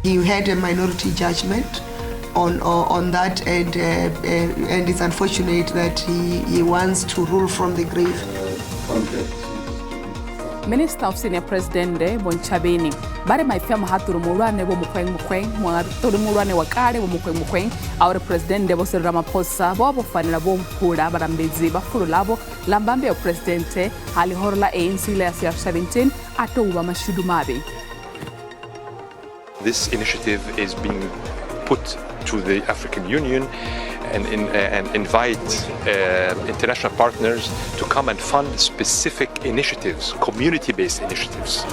He had a minority judgment on that, and it's unfortunate that he wants to rule from the grave. Minister of Senior President Tshivenda bare maifia mahaturu mulwane bo mukweng mwagaturu mulwane wakale bo mukweng our president bo Cyril Ramaphosa bo bofanira bo mphula barambezi bafulu labo lambambe ya president hali horla ANC la CR17 atoba mashudu mabe. This initiative is being put to the African Union and invite international partners to come and fund specific initiatives, community-based initiatives.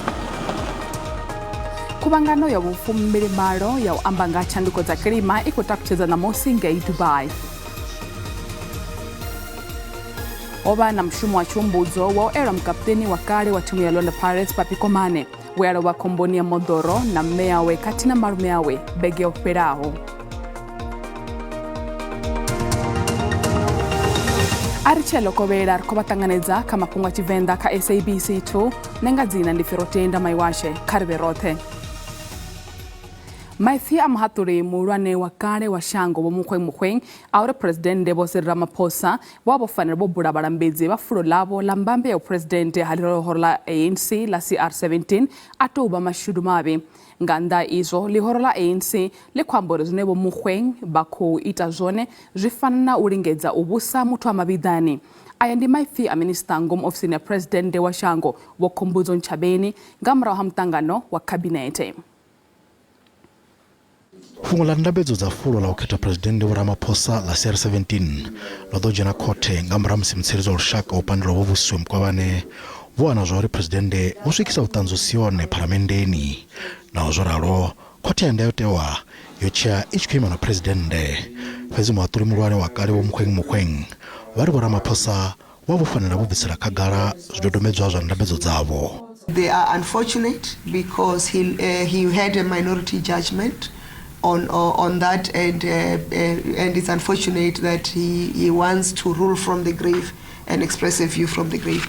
Kubangano ya bufumbire maro ya ambanga chanduko za kilima ikotakucheza na Mosinga Dubai. Oba na mshumu wa chumbuzo wa era mkapteni wa kale wa timu ya London Pirates Papikomane wera wa komboni ya Modoro na mmeawe katina marumeawe bege operao. Arichelo kobera arkobatanganeza kama pungwa Tshivenda ka SABC 2 nengazina ndifirotenda maiwashe karberote. Maifia amahaturi mulwane wakale wa shango bo mukweng aure president bo Cyril Ramaphosa wabo fanira bo bura barambezi bafulo labo lambambe ya president haliro horla ANC la CR17 atoba mashudu mabe nganda izo lihorla ANC lekwamboro zinebo mukweng bako itazone zifanana ulingeza ubusa mutu amabidani. Aya ndi maifia minister ngom of Senior President wa shango wakombuzo Nchabeni ngamra wa mtangano wa kabinete. Fungo la ndabedzo za fulo la uketa president wa Ramaphosa la CR17 lodoje na kote ngamra msimtsirizo ushaka upandiro wovuswe mkwabane vwana zori president uswikisa utanzusione paramendeni na ozoralo kote yandayotewa yocha ichikima na president fezi mwaturi mulwane wakale wo mukweng vari wa Ramaphosa wabufanira bubisira kagara zidodomedzo za ndabedzo zavo. They are unfortunate because he had a minority judgment on that, and it's unfortunate that he wants to rule from the grave and express a view from the grave.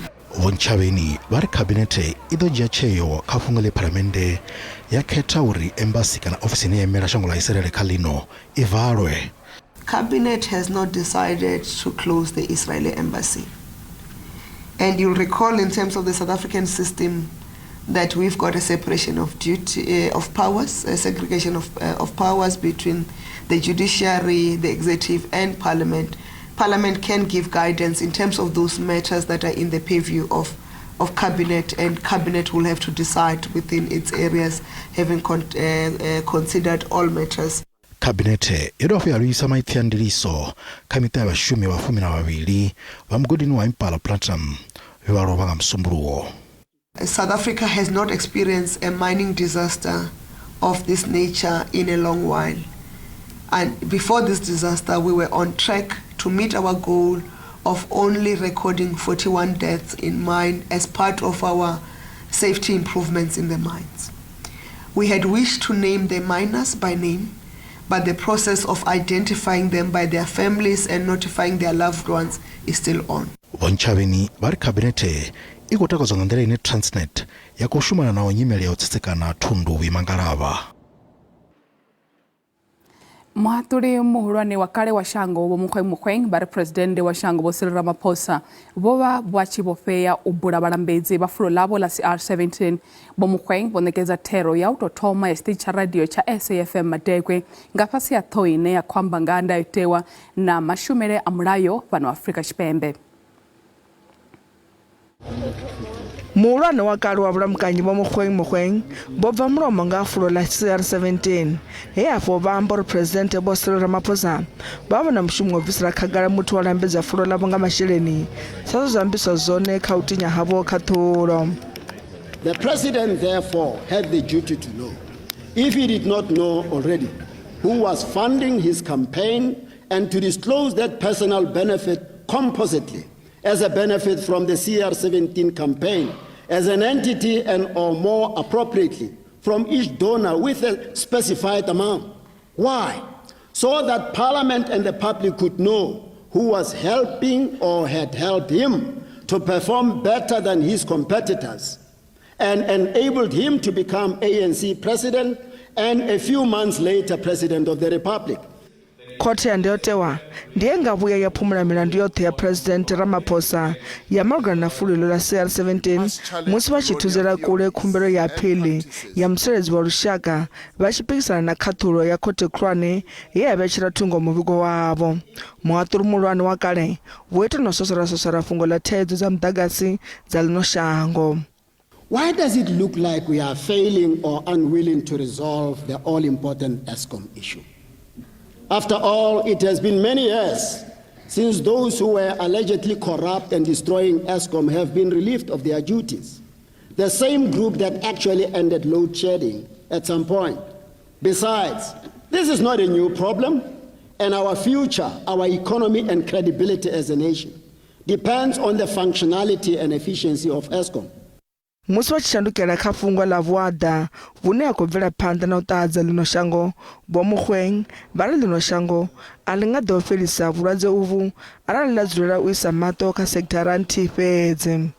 Nchabeni vari kabinete idojia cheyo kafungele paramende ya keta uri embassy kana office ni emera shango la Israel kalino ivarwe. Cabinet has not decided to close the Israeli embassy, and you'll recall in terms of the South African system that we've got a separation of duty of powers, a segregation of powers between the judiciary, the executive, and parliament. Parliament can give guidance in terms of those matters that are in the purview of cabinet, and cabinet will have to decide within its areas, having considered all matters. Kabinete irofu ya luisa maithiandiriso kamita ya shumi wa 12 wa mgodini wa Impala Platinum viwarovaga msumburuo. South Africa has not experienced a mining disaster of this nature in a long while. And before this disaster, we were on track to meet our goal of only recording 41 deaths in mine as part of our safety improvements in the mines. We had wished to name the miners by name, but the process of identifying them by their families and notifying their loved ones is still on. Nchabeni vari kabinete ikotaka zongandele ine Transnet ya kushumana na onyimele ya utsetsekana thundu vimangalava. Muhaturi muhurwane wakale wa shango bo mukweng bare president wa shango bo Cyril Ramaphosa boba bwachibofeya ubura barambezi bafulo labo la CR17 bo mukweng bonekeza tero ya utotoma ya sticha radio cha SAFM Madegwe ngafasi ya thoine ya kwamba nganda itewa na mashumere amurayo pano Afrika Chipembe. Mulwane wakale wa bulamukanyi bo mukweng bova mulomo nga fulo la CR17 afo bambora president bo Cyril Ramaphosa babona mshumu ofisira kagala mutu walambeza fulo labo nga mashileni sazo zambiso zone kautinya habo katuro. The president therefore had the duty to know, if he did not know already, who was funding his campaign, and to disclose that personal benefit compositely as a benefit from the CR17 campaign, as an entity, and or more appropriately from each donor with a specified amount. Why? So that Parliament and the public could know who was helping or had helped him to perform better than his competitors and enabled him to become ANC president and a few months later, President of the Republic. Khothe yandeyotewa ndiye ngabuya yaphumula milandu yothe ya President Ramaphosa yamagana na fulilo la CR17 musi vachithuzela kule khumbelo ya aphili ya mseredzi wa lushaka vachipikisana na khathulo ya khothe khulwane ye yavhetshela thungo muvhigo wavo. Muhaṱuli muhulwane wa kale vho ita no sosora fungo la thaidzo dza mudagasi dza lino shango. Why does it look like we are failing or unwilling to resolve the all-important Eskom issue? After all, it has been many years since those who were allegedly corrupt and destroying Eskom have been relieved of their duties. The same group that actually ended load shedding at some point. Besides, this is not a new problem, and our future, our economy and credibility as a nation depends on the functionality and efficiency of Eskom. Musi vachishandukela kha fungwa la vuada vune a khou bvela phanḓa na u ṱahadza lino shango, Vho Mogoeng vha ri lino shango a ḽi nga ḓo fhelisa vhulwadze uvhu arali ḽa dzulela u isa maṱo kha sekithara nthihi fhedzi.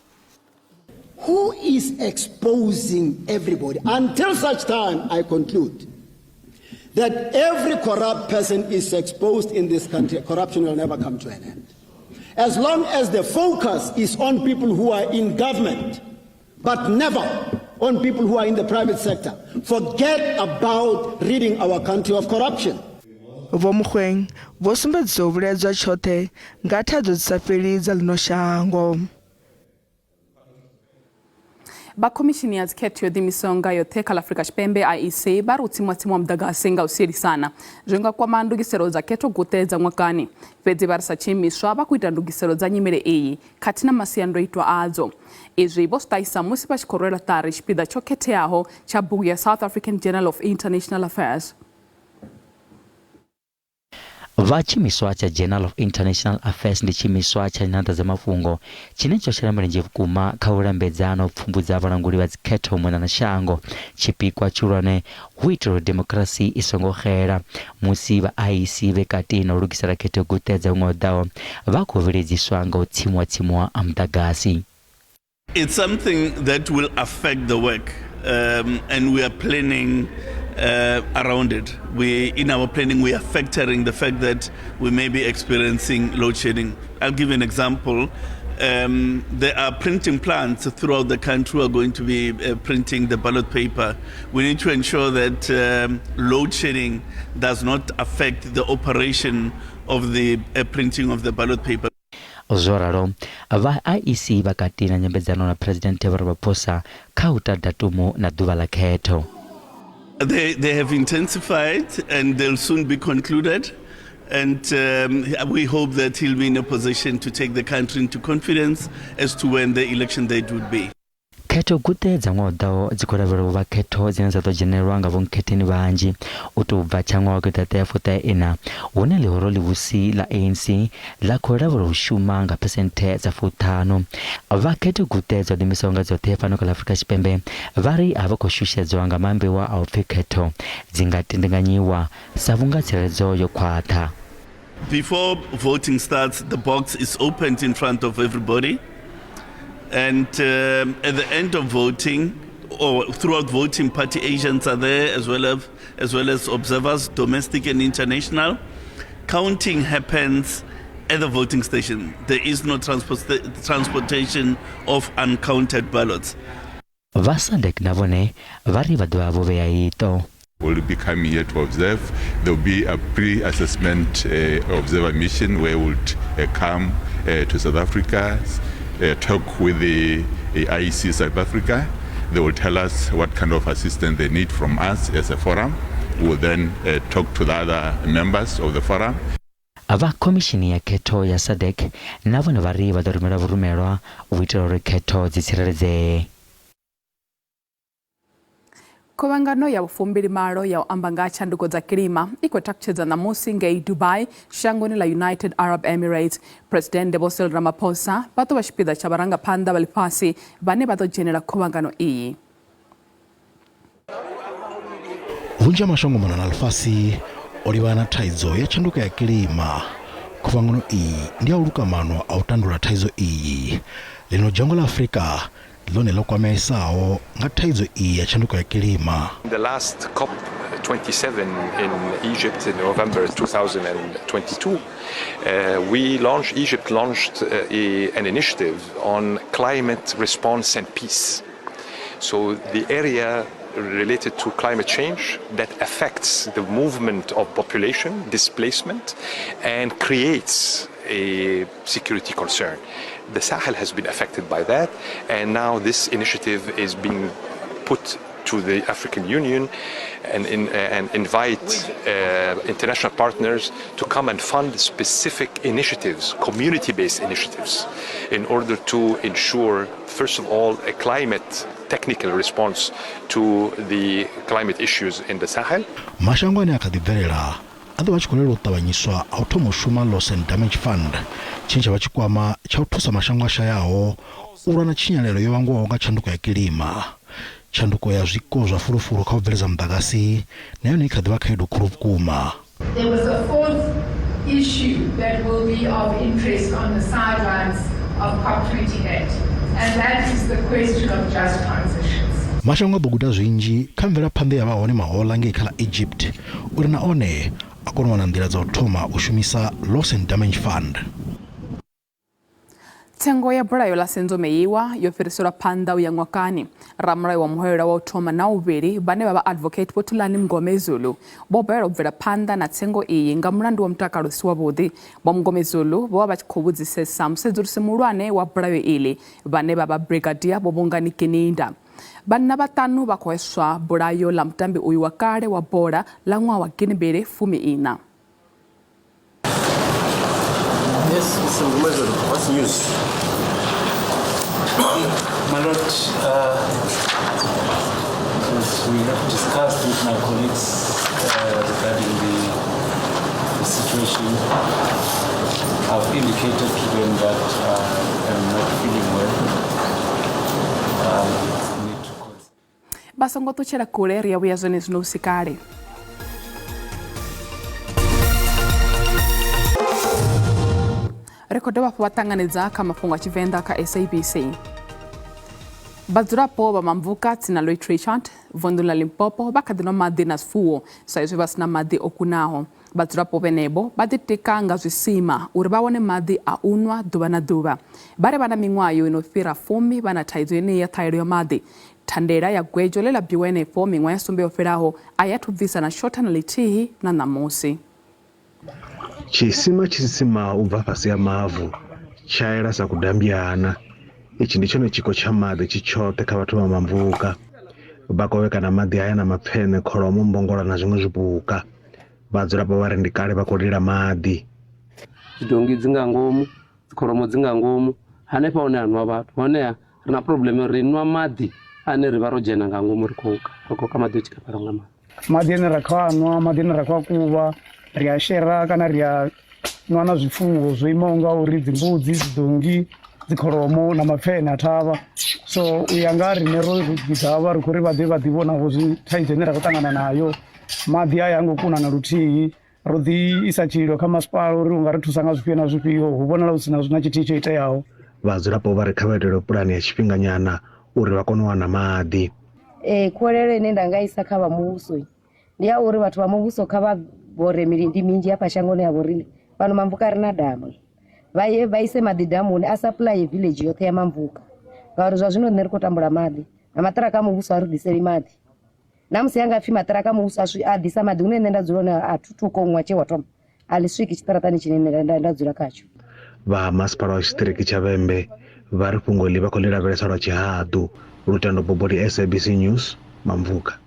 Who is exposing everybody? Until such time, I conclude, that every corrupt person is exposed in this country, corruption will never come to an end. As long as the focus is on people who are in government, but never on people who are in the private sector, forget about ridding our country of corruption. Vho Mogoeng vho sumbedzisa u vhilaedzwa tshoṱhe nga thaidzo dzi sa fheli dza lino shango. Bakhomishini ya dzikhetho yo ḓiimisaho nga yoṱhe kha ḽa Afrika Tshipembe IEC vha ri u tsimwa mudagasi nga u sielisana zwi nga kwama ndugiselo dza khetho guṱe dza ṅwakani. Fhedzi vha ri sa tshiimiswa vha khou ita ndugiselo dza nyimele iyi khathihi na masiandoitwa adzo. Izwi vho ṱahisa musi vha tshi khou rwela ṱari tshipiḓa tsho khetheaho tsha bugu ya South African Journal of International Affairs. Vachimiswa cha Journal of International Affairs ndi chimiswa cha nyanḓadza mafhungo chine tsho shela mulenzhe vhukuma kha u lambedzana u pfumbudza vhalanguli vha dzikhetho mona na shango. Tshipikwa tshihulwane hu itela uri demokrasi i songo xela musi vha IEC vhe kati na u lugisela khetho guṱe dza ṅwaha u ḓaho vha khou vhiledziswa nga u tsimuwa a mudagasi. It's something that will affect the work and we are planning around it. In our planning, we are factoring the fact that we may be experiencing load shedding. I'll give you an example. There are printing plants throughout the country who are going to be printing the ballot paper. We need to ensure that load shedding does not affect the operation of the printing of the ballot paper. Zoralo, va IEC vakati na nyambedzano na President Ramaphosa kha u ta datumu na ḓuvha la khetho. They have intensified and they'll soon be concluded, and we hope that he'll be in a position to take the country into confidence as to when the election date would be. Khetho guṱe dza ṅwaha u ḓaho dzi khou lavhelelwa u vha khetho dzine dza ḓo dzhenelelwa nga vhonkhetheṋi vhanzhi u tou bva tsha ṅwaha wa gidiḓaṱahefuṱahe hune ḽihoro ḽivhusi ḽa ANC ḽa khou lavhelelwa u shuma nga phesenthe dza 50. Vhakhetho guṱe dzo ḓiimisaho nga dzoṱhe fhano kha ḽa Afrika Tshipembe vha ri a vha khou shushedzwa nga maambiwa a u pfhi khetho dzi nga tendekanyiwa sa vhunga tsireledzo yo khwaṱha. Before voting starts, the box is opened in front of everybody. And at the end of voting, or throughout voting, party agents are there as well as observers, domestic and international. Counting happens at the voting station. There is no transportation of uncounted ballots. Vasadek navone vari vadwa vovea ito. Will be coming here to observe. There will be a pre-assessment observer mission where we will come to South Africa, talk with the IEC South Africa. They will tell us what kind of assistance they need from us as a forum. We will then talk to the other members of the forum. Ava komishini ya khetho ya SADC navo na vari vadorumela vurumelwa u itela uri khetho dzi tsireledzee. Khuvhangano ya vhufumbili malo ya u amba nga tshanduko dza kilima i khou takutshedza ṋamusi ngei Dubai shangoni la United Arab Emirates. President Vho Cyril Ramaphosa vha ḓo vha tshipiḓa tsha vharangaphanḓa vha ḽifhasi vhane vha ḓo dzhenela khuvhangano iyi. Vhunzhi ha mashango mona na ḽifhasi o livhana na thaidzo ya tshanduko ya kilima. Khuvhangano iyi ndi a u luka maano a u tandula thaidzo iyi. Lino dzhango la Afrika ḽone ḽo kwamesaho nga thaidzo iyi ya tshanduko ya kilima. The last COP 27 in Egypt in November 2022, Egypt launched an initiative on climate response and peace. So the area related to climate change that affects the movement of population, displacement, and creates a security concern. The Sahel has been affected by that, and now this initiative is being put to the African Union and invite international partners to come and fund specific initiatives, community-based initiatives, in order to ensure, first of all, a climate technical response to the climate issues in the Sahel. Mashangwani akadibverera ado vachikolera utavanyiswa automo shuma loss and damage fund chinja vachikwama chauthusa mashango ashayawo urana chinyalero yovangwawo nga chanduko ya kilima chanduko ya zwiko zva furufuru kha ubveledza mudagasi nayo ni khadi vakhaedu khulu vukuma. There was a fourth issue that will be of interest on the sidelines of COP28, and that is the question of just transitions. Mashango abuguda zwinji khamvera phande ya vaone mahola ngei khala Egypt uri na one akono na ndira za uthoma ushumisa loss and damage fund. Thengo ya bulayo la senzo meiwa yofirisura panda uya ngwakani ramrai wa muhera wa uthoma na uviri bane baba advocate potulani Mngomezulu bobera ubvera panda na thengo iyi nga mulandu wa mtakalo si wavhuḓi bo Mngomezulu bo vachikhovudzisesa musedzulusi muhulwane wa bulayo ili bane baba brigadier bobongani Kininda. Banna batanu bakhweswa bulayo la mtambi uyu wa kale wa bola la ṅwaha wa 2014. Yes, Mr. Mngomezulu, what's the news? My Lord, as we have discussed with my colleagues regarding the situation, I've indicated to them that I'm not feeling well. Basongo tuchera kule ria wia zone zino usikari. Rekodo wapo watanganiza kama Mafhungo Tshivenda ka SABC. Badzurapo ba mamvuka tina Lloyd Richard, vondula Limpopo bakadino madi na sfuo saizwe basina madi okunaho. Badzurapo benebo baditeka nga zwisima uri bawone madi a unwa duba na duba. Bare bana mingwayo inofira 10 bana taizwe ya thairo ya madi. Thandera ya gwejolela biwene po mingwa ya sumbe oferaho ayatuvisa na shota na litihi na namusi. Chisima ubva pasi ya mavu chaira sakudambiana. Ichi ndicho chiko cha madzi chichote kha vathu va mamvuka bakoveka na madzi aya na mapfene kholomo mbongola na zvimwe zvipuka vadzurapo vari ndikale vakolera madzi dongi dzinga ngomu kholomo dzinga ngomu hanepa one anwa vathu honeya rina problem rinwa madzi ane riva ro jena nga ngomu rikoka madzi chikaparonga madzi ane rakhanwa madzi ane rakwa kuva ria shera kana ria nwana zvifuwo zvoimawo ngauri dzimbudzi dzidongi dzikholomo na mapfene athava so uyanga rinero dzava rikuri vadivona zvithaidzo ine rakutangana nayo madzi aya angokuna na lutihi rodzi isa chilo kha masipala uri unga rithusa nga zwifhio na zwifhio huvonala usina zwina chitihi cho iteyaho vadzulapo vari kha vaitele pulani ya tshifhinganyana uri va kone u wana maḓi kuolele ine ndangaisa kha vha muvhuso ndi ya uri vhathu vha muvhuso kha vha bore milindi minzhi hafha shangoni yavho riṋe fhano mamvuka ri na damu vha ise maḓi damuni a supply village yoṱhe ya mamvuka ngauri zwa zwino nṋe ri khou tambula maḓi na maṱiraka a muvhuso a ri ḓiseli maḓi na musi anga pfhi maṱiraka a muvhuso a ḓisa maḓi hune nṋe nda dzula hone a thuthuko ṅwa tshe wa thoma a ḽi swiki tshiṱaratani tshine nda dzula khatsho vha masipala wa tshiṱiriki tsha Vhembe vha ri fhungo ḽi vha khou ḽi lavhelesa lwa tshihaḓu. Lutendo Bobodi, SABC News, Mamvuka.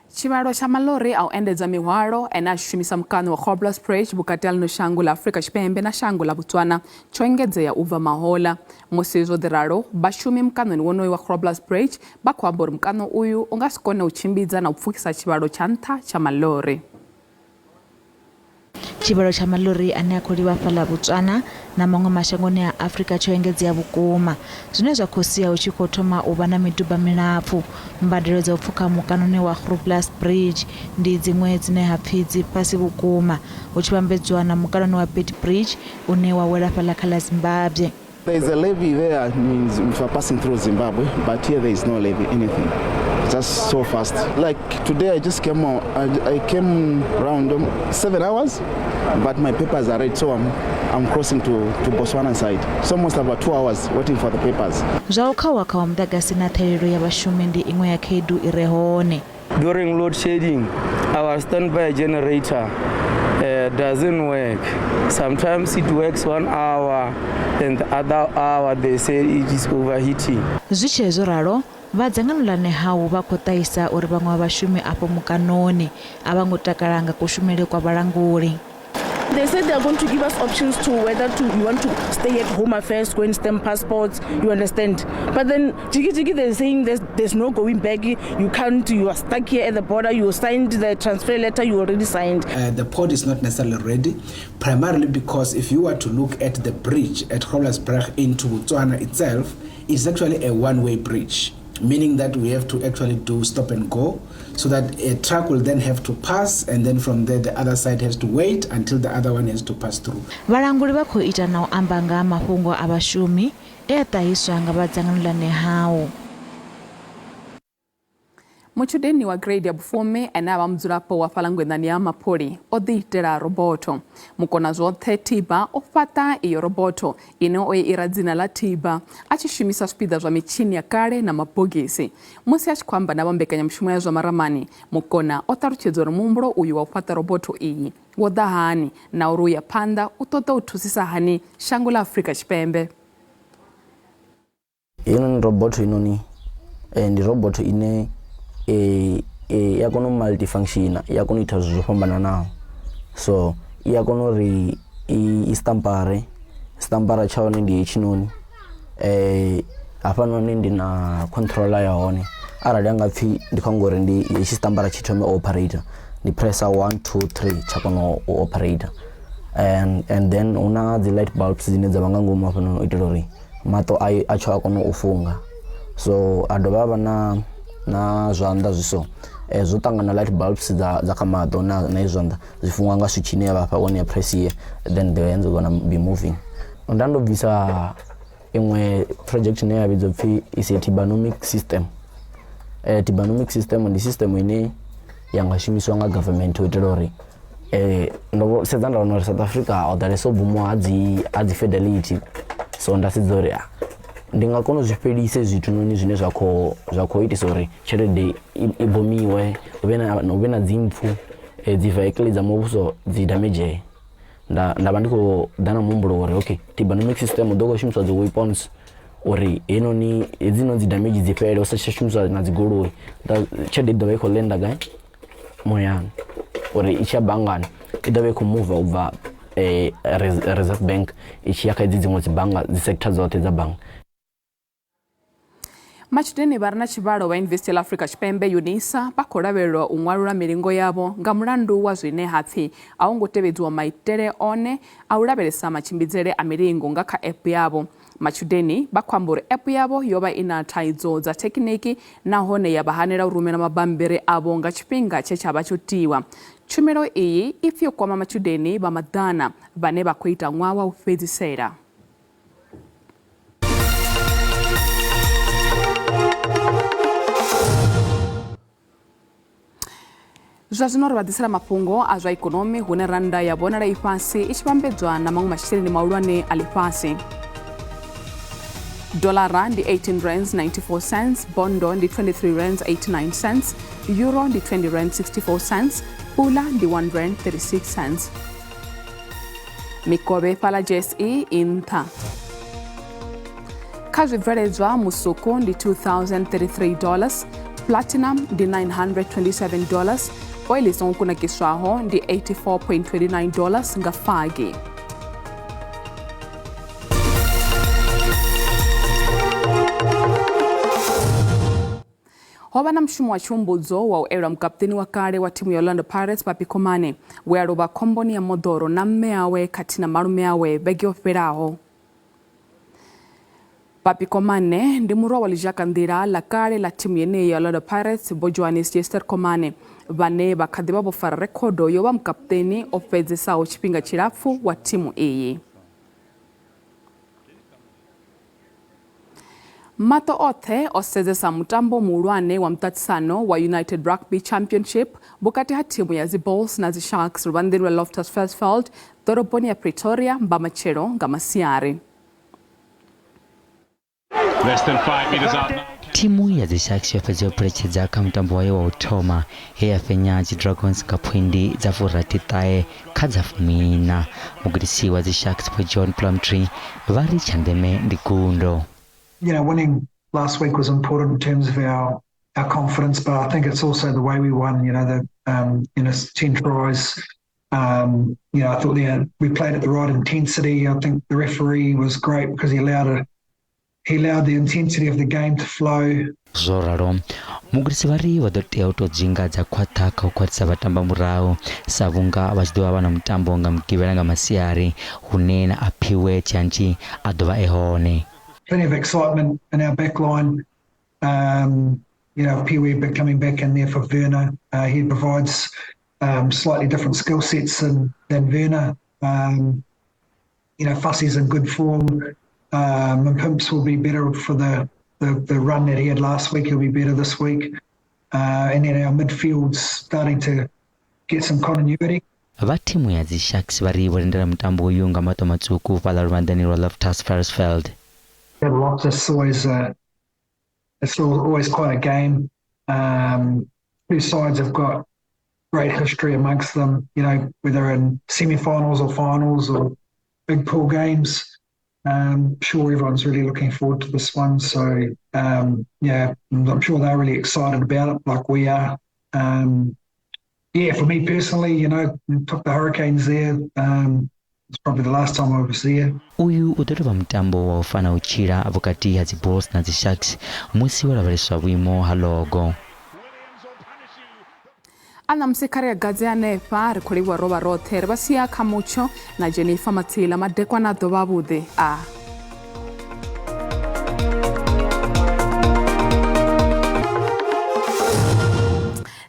Chivalo cha malori au endedza mihwalo ene a shumisa mukano wa Groblersdal Bridge vhukati ha ḽino shango ḽa Afrika Tshipembe na shango ḽa Botswana tsho engedzea u bva mahola musi zwo ḓiralo vhashumi mukanoni wonoyu wa Groblersdal Bridge vha khou amba uri mukano uyu u nga si kone u tshimbidza na u pfukisa tshivhalo tsha nṱha tsha malori. Tshivhalo tsha malori ane a khou livha fhaḽa Botswana na maṅwe mashangoni a Afrika tsho engedzea vhukuma zwine zwa khou sia hu tshi khou thoma u vha na miduba milapfu. Mbadelo dza u pfukha mukanoni wa Groblersdal Bridge ndi dziṅwe dzine hapfi dzi fhasi vhukuma hu tshi vhambedziwa na mukanoni wa Beit Bridge une wa wela fhaḽa kha ḽa Zimbabwe. There is a levy there, means if you are passing through Zimbabwe, but here there is no levy, anything. Just so fast. Like today I just came out, I came around 7 hours, but my papers are ready, so I'm crossing to Botswana side. So almost about 2 hours waiting for the papers. Zvaukawaka wa mudagasi na thariro ya vashumi ndi imwe ya khaedu ire hone. During load shedding, our standby generator doesn't work. Sometimes it works 1 hour and the other hour they say it is overheating. Zvichezo raro vadzanganulane havo vakotaisa uri vamwe va vashumi apo mukanoni avangotakalanga kushumele kwa valanguri. They said they are going to give us options to whether you want to stay at home affairs, go and stamp passports, you understand. But then Jiki they're saying there's no going back, you can't, you are stuck here at the border, you signed the transfer letter, you already signed. The port is not necessarily ready, primarily because if you were to look at the bridge at Groblersberg into Botswana itself, it's actually a one-way bridge, meaning that we have to actually do stop and go, so that a truck will then have to pass, and then from there the other side has to wait until the other one has to pass through. Valanguri vakhoita nawo amba nga mafhungo a vashumi etahiswa nga vadzanganulane hawo. Muchudeni wa grade ya Bufome ena mdzulapo wa falangwenani ya mapoli odhiitela roboto mukona zothe tiba ofata iyo roboto ino ira dzina la tiba achishimisa spida zwa michini ya kale na mabogisi musi achikwamba na vambekanya mshumo ya zwa maramani mukona otaruchedzo rumumbulo uyu wa ufata roboto iyi wodahani na uru ya panda utoto utusisa hani shango la Afrika Chipembe. Ino ni roboto inoni ndi roboto ine yakono multifunction yakono itazo zopambana nawo, so yakono ri stampara chaone ndi chinoni apano ndi na controller yaone arali angapfi ndikangori ndi chistampara chithome operator ndi pressure 1 2 3 chakono operator and then una the light bulbs zine dzavanga ngomu apano itilori mato acho akono ufunga, so adobaba na zwanda zwiso zotangana light bulbs za kamato na izonda zifunga nga switch ine yavha one ya press here, then the hands are gonna be moving. Ndando visa imwe project ne yabizo pfi is a tibanomic system. Tibanomic system ndi system ine yangashimiswa nga government wetelori ndo sedzanda ono South Africa odaleso bumo adzi fidelity, so ndasidzori ndingakono zvipedise zvithu noni zvine zvakhoitisa uri tshelede ibomiwe ube na dzimpfu dzivehicles dza muvhuso dzi damage. Ndavha ndiko dana muhumbulo uri okay tibanomic system doko shumiswa dzi weapons uri henoni dzino dzi damage dzifhele usachishumisa na dzigoloi tshelede dovha ikho lenda gai moyani uri ichi bangani idovha ikho move ubva reserve bank ichi yaka dziṅwe dzibanga dzi sector dzote dza banga. Machudeni barana chivalo wa University of Africa Chipembe UNISA bakolavelo unwalula milingo yabo nga mulandu wa zwine hapfi aungotevedzwa maitere one aulavelesa machimbidzele a milingo nga kha app yabo. Machudeni bakwambura app yabo yoba ina thaidzo za tekniki nahone yabahanira urumela mabambere abo nga chipinga chechaba chotiwa. Chumelo iyi ifyo kwa machudeni bamadana bane bakuita ngwawa ufedzisera. Zwazino vadisira Mafhungo a zwa ikonomi hune randa ya bonala ifasi ichipambedzwa na mangu mashitiri ni maulwane alifasi. Dolara ndi 18 rands 94 cents, bondo ndi 23 rands 89 cents, euro ndi 20 rands 64 cents, pula ndi 1 rand 36 cents. Mikobe pala JSE intha. Kazviveledzwa musuku ndi $2,033, platinum ndi $927, oil isonkunakiswaho ndi $84.29 nga fagi. Hoba na mshumu wa chumbudzo wa uera mkapteni wa kale wa timu ya Orlando Pirates Papikomane wearoba komboni ya modoro na mmeawe katina malumeawe begi oferaho. Papikomane ndi murwa walijaka ndira la kale la timu yene ya Orlando Pirates Bojoanis Jester Komane bane bakadhiba bofara rekodo yoba mkapteni ofedzesa chipinga chirafu wa timu iyi. Mato othe osedzesa mutambo muulwane wa mtatisano wa United Rugby Championship bukati ha timu ya Bulls na Sharks ruvandhiri wa Loftus Versfeld dhoroboni ya Pretoria mbamachero nga masiari. Less than 5 meters out. Timu ya Sharks yafazio precheza ka mutambo wayo wa utoma heyafenya Dragons kapwindi za furati tae kadzafumina mugirisi wa Sharks po John Plumtree vari chandeme ndikundo. You know, winning last week was important in terms of our confidence, but I think it's also the way we won. You know, 10 tries. You know, I thought we played at the right intensity. I think the referee was great because he allowed the intensity of the game to flow. Zoraro mugirisi vari wadotea utojinga za kwataka ukwatisa vatamba murao savunga vachidiwa vana mutambo nga mkivera nga masiari hunena apiwe chanchi adova ehone. Plenty of excitement in our back line. You know, Piwe coming back in there for Werner. He provides slightly different skill sets than Werner. You know, Fussy's in good form. And Pimps will be better for the run that he had last week. He'll be better this week. And then our midfield's starting to get some continuity. Vatimu ya Sharks vari warendera mutambo uyu nga mato matsuku vala ruvandhani rwa Loftus Versfeld. It's always quite a game. Two sides have got great history amongst them, you know, whether in semi-finals or finals or big pool games. Sure everyone's really looking forward to this one. So, yeah, I'm sure they're really excited about it like we are. Yeah, for me personally, you know, took the Hurricanes there. It's probably the last time I was there. Uyu udorova mutambo wa ufana uchira avukati ya Bulls na Sharks musi wala vareswa wimo halogo. Ana msikari ya gazi ya nepa rikuliwa roba rote rebasiya kamucho na Jennifer Matila madekwa na dobabude a.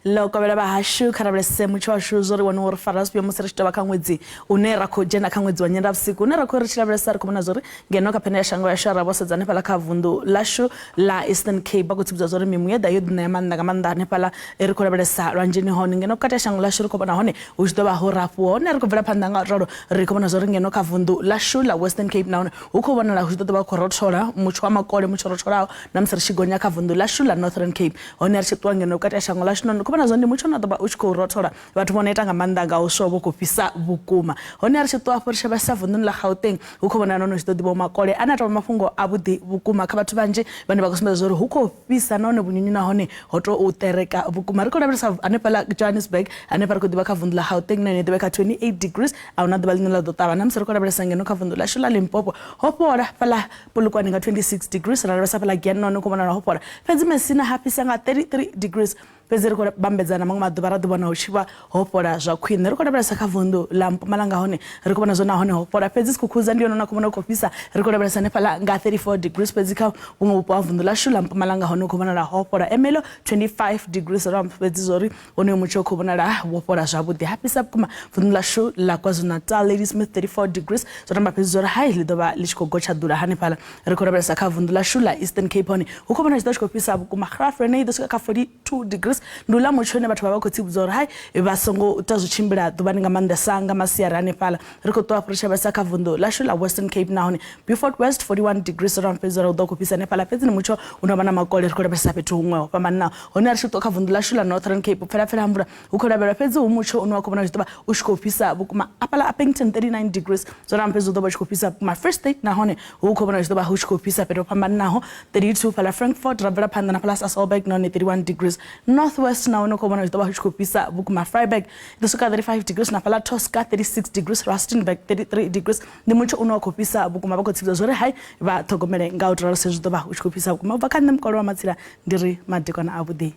Loko vela bahashu karabele semu chwa shuzori wanu warfaras pia musirishita wakangwezi unera kujena kangwezi wanyenda usiku unera kurichila vela sari kumuna zori ngenoka pene ya shango ya shara wasa za nepala kavundu lashu la Eastern Cape bako tibuza zori mimueda yudu na yamanda gamanda nepala erikura vela sari wanjini honi ngenoka kati ya shango lashu rikobana honi ujidoba horapu honi eriko vela pandanga roro rikomana zori ngenoka vundu lashu la Western Cape na honi uko wana la ujidoba korotola muchwa makole muchorotola na msirishigonya kavundu lashu la Northern Cape honi erishituwa ngenoka kati ya shango lashu na kubana zondi mucho na doba uchiko rotora watu boneta nga mandanga ushobo kupisa bukuma honi arishitwa porisha basavu nla Gauteng ukubona nono shitodibo makole anata Mafhungo abudi bukuma kabatu banje bane bakusumeza zoro huko pisa none bunyunyina hone hoto utereka bukuma riko na anepala Johannesburg anepala kudiba kavundla Gauteng nene debeka 28 degrees au na doba linela dotaba namse riko na sangeno kavundla shula Limpopo hopora pala pulukwani nga 26 degrees na rasa pala giano no kubona na hopora pezime sina happy sanga 33 degrees pezere ko bambedzana mangwa madubara dubana uchiwa hopora zva queen riko na sakavundu la Mpumalanga hone riko bona zona hone hopora pezisi kukuza ndiyo nona kubona kopisa riko na sane pala nga 34 degrees pezika umwe upo avundu la shula Mpumalanga hone kubona la hopora emelo 25 degrees ram pezizori one mucho kubona la hopora zvabude happy sap kuma vundu la shu la KwaZulu-Natal Ladysmith 34 degrees zona pezizora high lidoba lichiko gocha dura hane pala riko na sakavundu la shula Eastern Cape hone ukubona zidashiko pisa kuma Grafrene dosika 42 degrees ndula muchone bathu baba kutibuzora hai basongo utazuchimbira dubani ngamanda sanga masiyarane pala riko to approach basaka vundo lashu la Western Cape now Beaufort West 41 degrees around pezora udoko pisa ne pala pezini mucho unabana makole riko basa petu umwe pamana ona rishu to kavundo lashu la Northern Cape fela fela hambura ukora bera pezi umucho unwakobona jitoba ushiko pisa bukuma apala Appington 39 degrees zora mpezo doba ushiko pisa my first state na hone ukobona jitoba ushiko pisa pero pamana ho 32 pala Frankfurt rabera pandana plus Asolberg no 31 degrees Northwest na ono kobona jitoba ushiko pisa bukuma Freiburg dosuka 35 degrees na pala Tosca 36 degrees Rustenburg 33 degrees ni mucho unwakopisa bukuma bako tsizo zore hai ba thogomele ngautra se jitoba ushiko pisa bukuma bakande mkolo wa matsila ndiri madekwana abudi